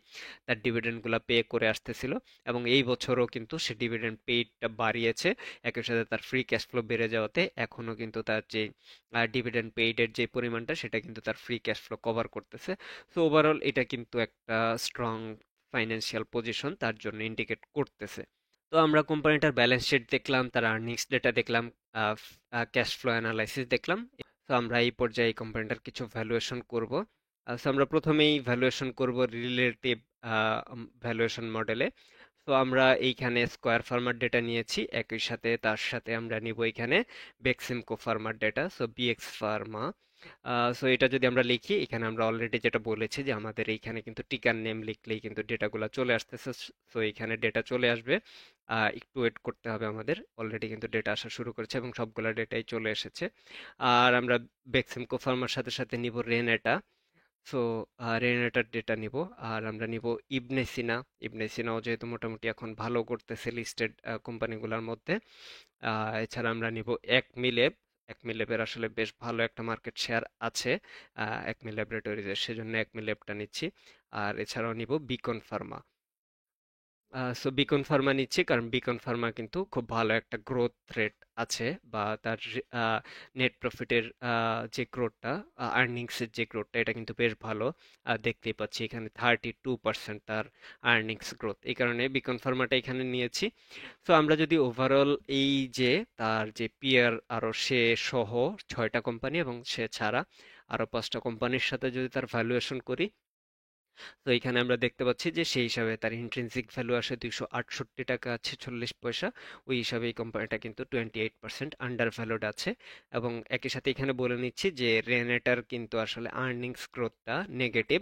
তার ডিভিডেন্ডগুলো পে করে আসতেছিল, এবং এই বছরও কিন্তু সে ডিভিডেন্ড পেইডটা বাড়িয়েছে। একই সাথে তার ফ্রি ক্যাশ ফ্লো বেড়ে যাওয়াতে এখনো কিন্তু তার যে ডিভিডেন্ড পেইডের যে পরিমাণটা সেটা কিন্তু তার ফ্রি ক্যাশ ফ্লো কভার করতেছে। সো ওভারঅল এটা কিন্তু একটা স্ট্রং ফাইন্যান্সিয়াল পজিশন তার জন্য ইন্ডিকেট করতেছে। তো আমরা কোম্পানিটার ব্যালেন্স শিট দেখলাম, তার আর্নিংস ডেটা দেখলাম, ক্যাশ ফ্লো অ্যানালাইসিস দেখলাম। তো আমরা এই পর্যায়ে এই কোম্পানিটার কিছু ভ্যালুয়েশন করব। সো আমরা প্রথমেই ভ্যালুয়েশন করব রিলেটিভ ভ্যালুয়েশন মডেলে। তো আমরা এইখানে স্কোয়ার ফার্মার ডেটা নিয়েছি, একই সাথে তার সাথে আমরা নিব এখানে Beximco farmer data, so bx Pharma. So এটা যদি আমরা লিখি, এখানে আমরা অলরেডি যেটা বলেছি যে আমাদের এইখানে কিন্তু টিকার নেম লিখলেই কিন্তু ডেটাগুলো চলে আসতেছে। সো এখানে ডেটা চলে আসবে, একটু ওয়েট করতে হবে আমাদের। অলরেডি কিন্তু ডেটা আসা শুরু করেছে এবং সবগুলা ডেটাই চলে এসেছে। আর আমরা বেক্সিমকো ফার্মার সাথে সাথে নিব রেনেটা। সো রেনেটার ডেটা নিব। আর আমরা নিব ইবনে সিনা। ইবনে সিনাও যেহেতু মোটামুটি এখন ভালো করতেছে লিস্টেড কোম্পানিগুলোর মধ্যে। এছাড়া আমরা নিব একমিলেব। একমিলেবের আসলে বেশ ভালো একটা মার্কেট শেয়ার আছে একমি ল্যাবরেটরিজের, সেজন্য একমিলেবটা নিচ্ছি। আর এছাড়াও নিব Beacon Pharma. So Beacon Pharma নিচ্ছি কারণ বিকন ফার্মা কিন্তু খুব ভালো একটা গ্রোথ রেট আছে, বা তার নেট প্রফিটের যে গ্রোথটা, আর্নিংসের যে গ্রোথটা, এটা কিন্তু বেশ ভালো। দেখতেই পাচ্ছি এখানে 32% তার আর্নিংস গ্রোথ, এই কারণে বিকন ফার্মাটা এখানে নিয়েছি। সো আমরা যদি ওভারঅল এই যে তার যে পিয়ার আরো সে সহ 6টা কোম্পানি এবং সে ছাড়া আরো 5টা কোম্পানির সাথে যদি তার ভ্যালুয়েশন করি, তো এখানে আমরা দেখতে পাচ্ছি যে সেই হিসাবে তার ইন্ট্রিনসিক ভ্যালু আসে 268 টাকা 46 পয়সা। ওই হিসাবে এই কোম্পানিটা কিন্তু 28% আন্ডার ভ্যালুড আছে। এবং একই সাথে এখানে বলে নিচ্ছি যে রেনেটার কিন্তু আসলে আর্নিংস গ্রোথটা নেগেটিভ।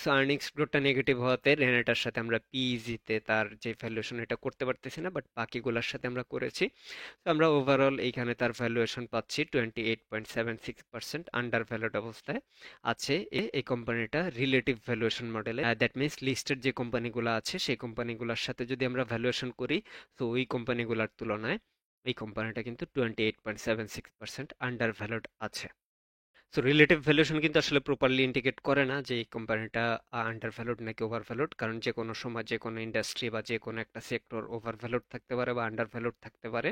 সো আর্নিংস গ্রোথটা নেগেটিভ হওয়াতে রেনেটার সাথে আমরা পিইজিতে তার যে ভ্যালুয়েশন এটা করতে পারতেছি না, বাট বাকিগুলোর সাথে আমরা করেছি। তো আমরা ওভারঅল এইখানে তার ভ্যালুয়েশন পাচ্ছি 28.76% আন্ডার ভ্যালুড অবস্থায় আছে এই কোম্পানিটা রিলেটিভ ভ্যালুয়েশন মডেলে। দ্যাট মিনস লিস্টেড যে কোম্পানিগুলো আছে সেই কোম্পানিগুলোর সাথে যদি আমরা ভ্যালুয়েশন করি, তো ওই কোম্পানিগুলোর তুলনায় এই কোম্পানিটা কিন্তু 28.76% আন্ডার ভ্যালুড আছে। সো রিলেটিভ ভ্যালুয়েশন কিন্তু আসলে প্রপারলি ইন্ডিকেট করে না যে এই কোম্পানিটা আন্ডার ভ্যালুড নাকি ওভার ভ্যালুড, কারণ যে কোনো সময় যে কোনো ইন্ডাস্ট্রি বা যে কোনো একটা সেক্টর ওভার ভ্যালুড থাকতে পারে বা আন্ডার ভ্যালুড থাকতে পারে।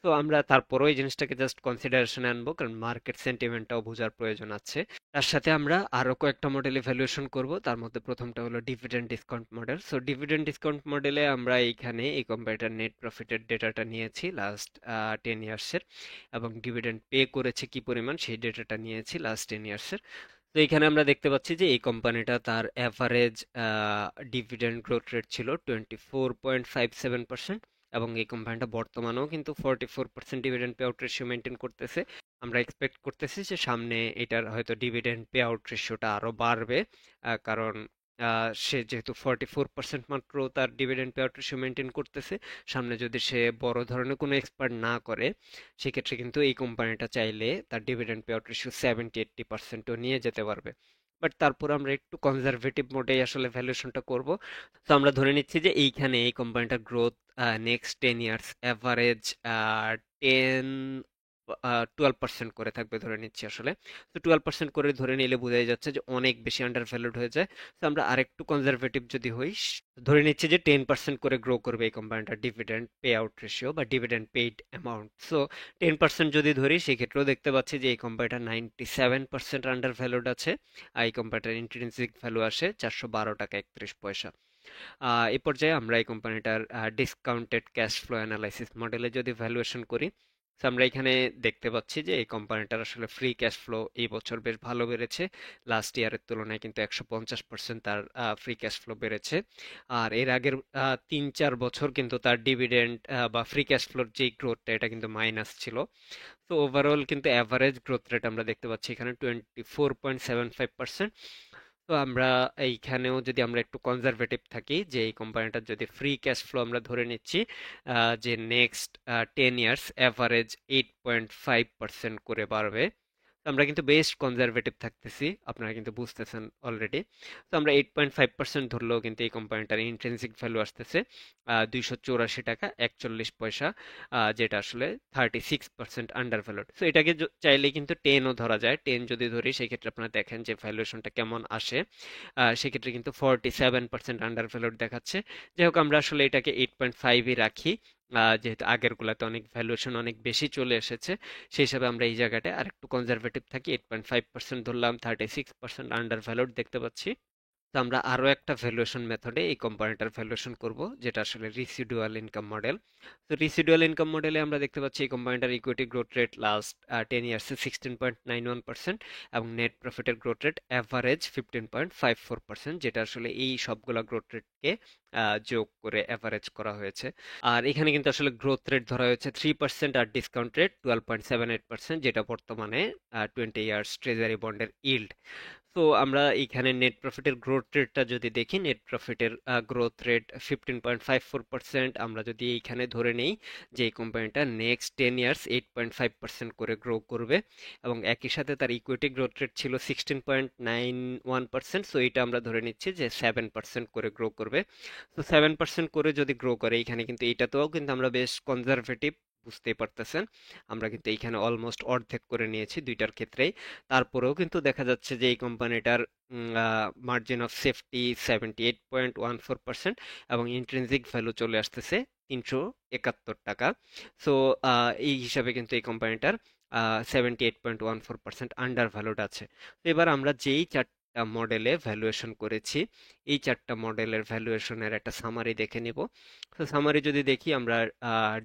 তো আমরা তারপরও এই জিনিসটাকে জাস্ট কনসিডারেশনে আনবো, কারণ মার্কেট সেন্টিমেন্টটাও বোঝার প্রয়োজন আছে। তার সাথে আমরা আরো কয়েকটা মডেল ইভ্যালুয়েশন করব, তার মধ্যে প্রথমটা হলো dividend discount model. So dividend discount মডেলে আমরা এইখানে এই কোম্পানিটার নেট প্রফিটের ডেটাটা নিয়েছি লাস্ট 10 ইয়ার্সের, এবং ডিভিডেন্ড পে করেছে কি পরিমাণ সেই ডেটাটা নিয়েছি লাস্ট 10 ইয়ার্সের। তো এখানে আমরা দেখতে পাচ্ছি যে এই কোম্পানিটা তার অ্যাভারেজ ডিভিডেন্ড গ্রোথ রেট ছিল 24.57%, এবং এই কোম্পানিটা বর্তমানেও কিন্তু 44% dividend pay out ratio maintain করতেছে। আমরা এক্সপেক্ট করতেছি যে সামনে এটার হয়তো ডিভিডেন্ড পে আউট রেশিওটা আরো বাড়বে, কারণ সে যেহেতু 44% মাত্র তার dividend pay out ratio maintain করতেছে, সামনে যদি সে বড় ধরনের কোনো এক্সপার্ট না করে, সেক্ষেত্রে কিন্তু এই কোম্পানিটা চাইলে তার ডিভিডেন্ড পে আউট রেশিও 70-80%ও নিয়ে যেতে পারবে। বাট তারপর আমরা একটু কনজারভেটিভ মোডেই আসলে ভ্যালুয়েশনটা করব। তো আমরা ধরে নিচ্ছি যে এইখানে এই কোম্পানিটার গ্রোথ নেক্সট 10 ইয়ার্স অ্যাভারেজ 10 12% করে থাকবে ধরে নিচ্ছি আসলে। তো 12% করে ধরে নিলে বোঝাই যাচ্ছে যে অনেক বেশি আন্ডার ভ্যালুড হয়ে যায়। তো আমরা আরেকটু কনজারভেটিভ যদি হই, ধরে নিচ্ছি যে 10% করে গ্রো করবে এই কোম্পানিটার ডিভিডেন্ড পে আউট রেশিও বা ডিভিডেন্ড পেইড অ্যামাউন্ট। সো 10% যদি ধরি, সেক্ষেত্রেও দেখতে পাচ্ছি যে এই কোম্পানিটা 97% আন্ডার ভ্যালুড আছে। আর এই কোম্পানিটার ইন্ট্রিনসিক ভ্যালু আসে 412 টাকা 31 পয়সা। এই পর্যায়ে আমরা এই কোম্পানিটার ডিসকাউন্টেড ক্যাশ ফ্লো অ্যানালাইসিস মডেলে যদি ভ্যালুয়েশন করি, তো আমরা এখানে দেখতে পাচ্ছি যে এই কোম্পানিটার আসলে ফ্রি ক্যাশ ফ্লো এই বছর বেশ ভালো বেড়েছে। লাস্ট ইয়ারের তুলনায় কিন্তু 150% তার ফ্রি ক্যাশ ফ্লো বেড়েছে। আর এর আগের 3-4 বছর কিন্তু তার ডিভিডেন্ড বা ফ্রি ক্যাশ ফ্লোর যে গ্রোথটা এটা কিন্তু মাইনাস ছিল। তো ওভারঅল কিন্তু অ্যাভারেজ গ্রোথ রেট আমরা দেখতে পাচ্ছি এখানে 24.75%। তো আমরা এইখানেও যদি আমরা একটু কনজারভেটিভ থাকি, যে এই কোম্পানিটার যদি ফ্রি ক্যাশ ফ্লো আমরা ধরে নিচ্ছি যে নেক্সট 10 ইয়ার্স অ্যাভারেজ 8.5% করে বাড়বে। তো আমরা কিন্তু বেশ কনজারভেটিভ থাকতেছি, আপনারা কিন্তু বুঝতেছেন অলরেডি। তো আমরা 8.5% ধরলেও কিন্তু এই কোম্পানিটার ইন্ট্রিনসিক ভ্যালু আসতেছে 284 টাকা 41 পয়সা, যেটা আসলে 36% আন্ডার ভ্যালুড। তো এটাকে চাইলে কিন্তু 10ও ধরা যায়। 10 যদি ধরি সেই ক্ষেত্রে আপনারা দেখেন যে ভ্যালুয়েশনটা কেমন আসে। সেক্ষেত্রে কিন্তু 47% আন্ডার ভ্যালুড দেখাচ্ছে। যাই হোক, আমরা আসলে এটাকে 8.5ই রাখি, যেহেতু আগের গুলাতে অনেক ভ্যালুয়েশন অনেক বেশি চলে এসেছে। সেই হিসাবে আমরা এই জায়গাটায় আর একটু কনজারভেটিভ থাকি, 8.5% ধরলাম, 36% আন্ডার ভ্যালুড দেখতে পাচ্ছি। তো আমরা আরো একটা ভ্যালুয়েশন মেথডে এই কোম্পানিটার ভ্যালুয়েশন করব, যেটা আসলে রিসিডুয়াল ইনকাম মডেল। তো রিসিডুয়াল ইনকাম মডেলে আমরা দেখতে পাচ্ছি এই কোম্পানিটার ইকুইটি গ্রোথ রেট লাস্ট 10 ইয়ার্সে 16.91% এবং নেট প্রফিটের গ্রোথ রেট অ্যাভারেজ 15.54%, যেটা আসলে এই সবগুলা গ্রোথ রেটকে যোগ করে অ্যাভারেজ করা হয়েছে। আর এখানে কিন্তু আসলে গ্রোথ রেট ধরা হয়েছে 3% আর ডিসকাউন্ট রেট 12.78%, যেটা বর্তমানে 20 ইয়ার্স ট্রেজারি বন্ডের ইল্ড। তো আমরা এখানে নেট প্রফিটের গ্রোথ রেটটা যদি দেখি, নেট প্রফিটের গ্রোথ রেট 15.54%। আমরা যদি এইখানে ধরে নেই যে এই কোম্পানিটা নেক্সট 10 ইয়ার্স 8.5% করে গ্রো করবে, এবং একই সাথে তার ইকুইটি গ্রোথ রেট ছিল 16.91%। সো এটা আমরা ধরে নিচ্ছি যে 7% করে গ্রো করবে। তো 7% করে যদি গ্রো করে, এখানে কিন্তু এটাতেও কিন্তু আমরা বেশ কনজারভেটিভ, বুঝতেই পারতেছেন। আমরা কিন্তু এইখানে অলমোস্ট অর্ধেক করে নিয়েছি দুইটার ক্ষেত্রেই। তারপরেও কিন্তু দেখা যাচ্ছে যে এই কোম্পানিটার মার্জিন অফ সেফটি 78.14% এবং ইন্ট্রিনসিক ভ্যালু চলে আসতেছে 371 টাকা। সো এই হিসাবে কিন্তু এই কোম্পানিটার 78.14% আন্ডার ভ্যালুড আছে। তো এবার আমরা যেই চারটা মডেলে ভ্যালুয়েশন করেছি, এই চারটা মডেলের ভ্যালুয়েশনের একটা সামারি দেখে নিব। তো সামারি যদি দেখি, আমরা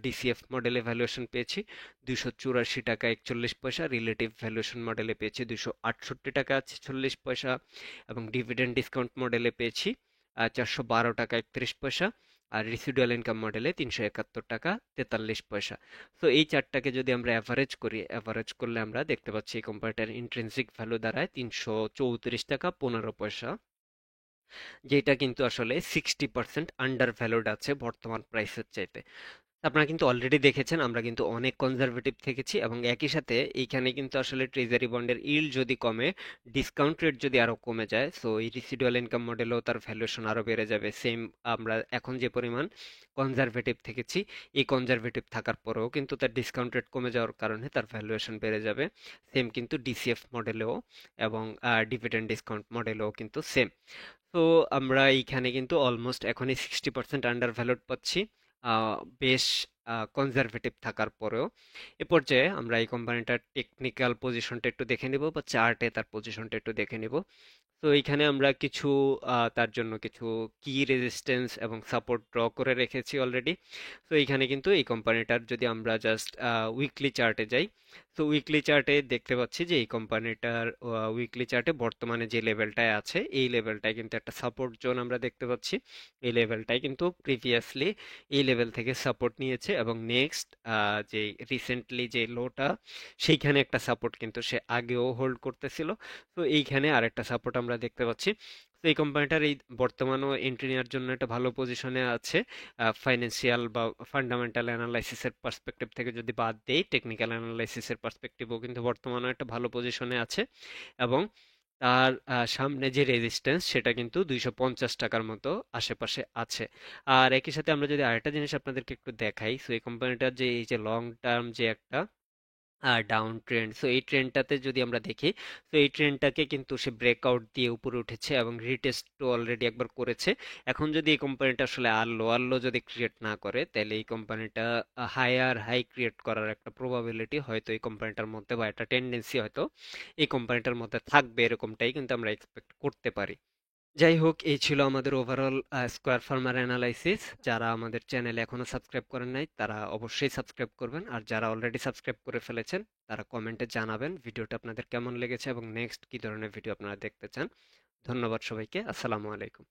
ডিসিএফ মডেলে ভ্যালুয়েশন পেয়েছি 284 টাকা 41 পয়সা, রিলেটিভ ভ্যালুয়েশন মডেলে পেয়েছি 268 টাকা 46 পয়সা, এবং ডিভিডেন্ড ডিসকাউন্ট মডেলে পেয়েছি 412 টাকা 31 পয়সা, আর রিসিডুয়াল ইনকাম মডেলে 371 টাকা 43 পয়সা। তো এই চারটাকে যদি আমরা অ্যাভারেজ করি, অ্যাভারেজ করলে আমরা দেখতে পাচ্ছি এই কোম্পানিটার ইন্ট্রিনসিক ভ্যালু দাঁড়ায় 334 টাকা 15 পয়সা, যেটা কিন্তু আসলে 60% আন্ডার ভ্যালুড আছে বর্তমান প্রাইসের চাইতে। আপনারা কিন্তু অলরেডি দেখেছেন আমরা কিন্তু অনেক কনজারভেটিভ থেকেছি, এবং একই সাথে এইখানে কিন্তু আসলে ট্রেজারি বন্ডের ইল্ড যদি কমে, ডিসকাউন্ট রেট যদি আরো কমে যায়, সো এই রিসিডুয়াল ইনকাম মডেলেও তার ভ্যালুয়েশন আরো বেড়ে যাবে। সেম, আমরা এখন যে পরিমাণ কনজারভেটিভ থেকেছি, এই কনজারভেটিভ থাকার পরেও কিন্তু তার ডিসকাউন্ট রেট কমে যাওয়ার কারণে তার ভ্যালুয়েশন বেড়ে যাবে। সেম কিন্তু ডিসিএফ মডেলেও এবং ডিভিডেন্ড ডিসকাউন্ট মডেলেও কিন্তু সেম। তো আমরা এইখানে কিন্তু অলমোস্ট এখনই 60% আন্ডার ভ্যালুড পাচ্ছি, বেশ কনজারভেটিভ থাকার পরেও। এ পর্যায়ে আমরা এই কোম্পানিটার টেকনিক্যাল পজিশনটা একটু দেখে নিব, বা চার্টে তার পজিশনটা একটু দেখে নিব। তো এইখানে আমরা কিছু তার জন্য কিছু কি রেজিস্ট্যান্স এবং সাপোর্ট ড্র করে রেখেছি অলরেডি। তো এইখানে কিন্তু এই কোম্পানিটার যদি আমরা জাস্ট উইকলি চার্টে যাই, তো উইকলি চার্টে দেখতে পাচ্ছি যে এই কোম্পানিটার উইকলি চার্টে বর্তমানে যে লেভেলটায় আছে, এই লেভেলটায় কিন্তু একটা সাপোর্ট জোন আমরা দেখতে পাচ্ছি। এই লেভেলটাই কিন্তু প্রিভিয়াসলি এই লেভেল থেকে সাপোর্ট নিয়েছে, এবং নেক্সট যে রিসেন্টলি যে লোটা, সেইখানে একটা সাপোর্ট কিন্তু সে আগেও হোল্ড করতেছিল। তো এইখানে আরেকটা সাপোর্ট আমরা দেখতে পাচ্ছি। তো এই কোম্পানিটার এই বর্তমানও এন্ট্রি নেওয়ার জন্য একটা ভালো পজিশনে আছে। ফাইন্যান্সিয়াল বা ফান্ডামেন্টাল অ্যানালাইসিসের পার্সপেক্টিভ থেকে যদি বাদ দেই, টেকনিক্যাল অ্যানালাইসিসের পার্সপেক্টিভও কিন্তু বর্তমানে একটা ভালো পজিশনে আছে, এবং তার সামনে যে রেজিস্ট্যান্স সেটা কিন্তু 250 টাকার মতো আশেপাশে আছে। আর একই সাথে আমরা যদি আরেকটা জিনিস আপনাদেরকে একটু দেখাই, তো এই কোম্পানিটার যে এই যে লং টার্ম যে একটা ডাউন ট্রেন্ড, সো এই ট্রেন্ডটাতে যদি আমরা দেখি, তো এই ট্রেন্ডটাকে কিন্তু সে ব্রেকআউট দিয়ে উপরে উঠেছে এবং রিটেস্ট অলরেডি একবার করেছে। এখন যদি এই কোম্পানিটা আসলে আর লোয়ার লো যদি ক্রিয়েট না করে, তাহলে এই কোম্পানিটা হায়ার হাই ক্রিয়েট করার একটা প্রবাবিলিটি হয়তো এই কোম্পানিটার মধ্যে, বা একটা টেন্ডেন্সি হয়তো এই কোম্পানিটার মধ্যে থাকবে, এরকমটাই কিন্তু আমরা এক্সপেক্ট করতে পারি। যাই হোক, এই ছিল আমাদের ওভারঅল স্কোয়ার ফার্মার অ্যানালাইসিস। যারা আমাদের চ্যানেলে এখনো সাবস্ক্রাইব করেন নাই তারা অবশ্যই সাবস্ক্রাইব করবেন, আর যারা অলরেডি সাবস্ক্রাইব করে ফেলেছেন তারা কমেন্টে জানাবেন ভিডিওটা আপনাদের কেমন লেগেছে এবং নেক্সট কি ধরনের ভিডিও আপনারা দেখতে চান। ধন্যবাদ সবাইকে। আসসালামু আলাইকুম।